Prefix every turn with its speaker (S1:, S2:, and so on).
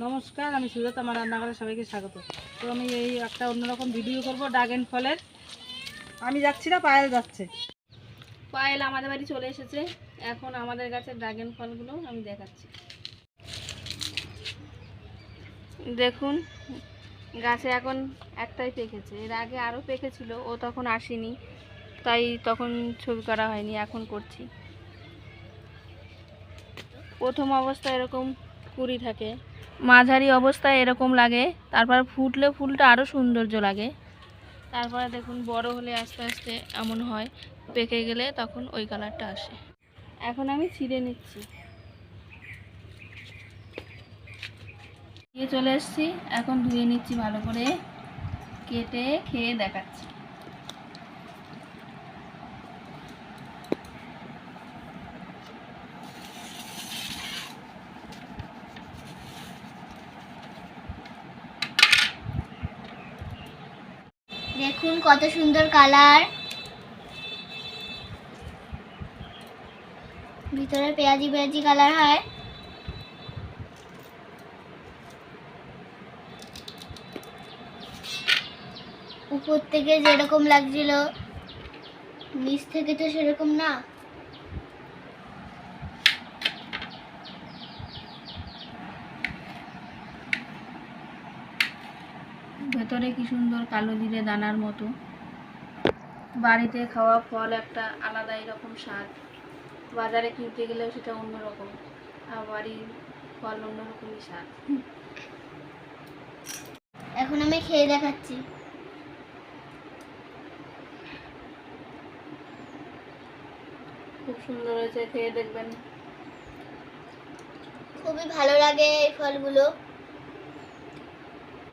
S1: নমস্কার, আমি সুজাতা, আমার রান্নাঘরে সবাইকে স্বাগত। তো আমি এই একটা অন্যরকম ভিডিও করব ড্রাগন ফলের। আমি যাচ্ছি না, পায়েল যাচ্ছে।
S2: পায়েল আমাদের বাড়ি চলে এসেছে। এখন আমাদের গাছের ড্রাগন ফলগুলো আমি দেখাচ্ছি। দেখুন, গাছে এখন একটাই পেকেছে। এর আগে আরও পেকেছিল, ও তখন আসেনি, তাই তখন ছবি করা হয়নি, এখন করছি। প্রথম অবস্থায় এরকম কুড়ি থাকে, মাঝারি অবস্থায় এরকম লাগে, তারপর ফুটলে ফুলটা আরও সৌন্দর্য লাগে। তারপরে দেখুন বড় হলে আস্তে আস্তে এমন হয়, পেকে গেলে তখন ওই কালারটা আসে। এখন আমি ছিঁড়ে নিচ্ছি। দিয়ে চলে এসেছি, এখন ধুয়ে নিচ্ছি ভালো করে, কেটে খেয়ে দেখাচ্ছি।
S3: দেখুন কত সুন্দর কালার, ভিতরে পেঁয়াজি পেঁয়াজি কালার হয়। উপর থেকে যেরকম লাগছিল, নিচ থেকে তো সেরকম না।
S2: ভেতরে কি সুন্দর কালো জিরে দানার মতো। বাড়িতে খাওয়া ফল একটা আলাদা এরকম স্বাদ, বাজারে কিনতে গেলেও সেটা অন্যরকম, আর বাড়ির ফল অন্যরকমই স্বাদ।
S3: এখন আমি খেয়ে দেখাচ্ছি।
S2: খুব সুন্দর হয়েছে, খেয়ে দেখবেন।
S3: খুবই ভালো লাগে এই ফলগুলো।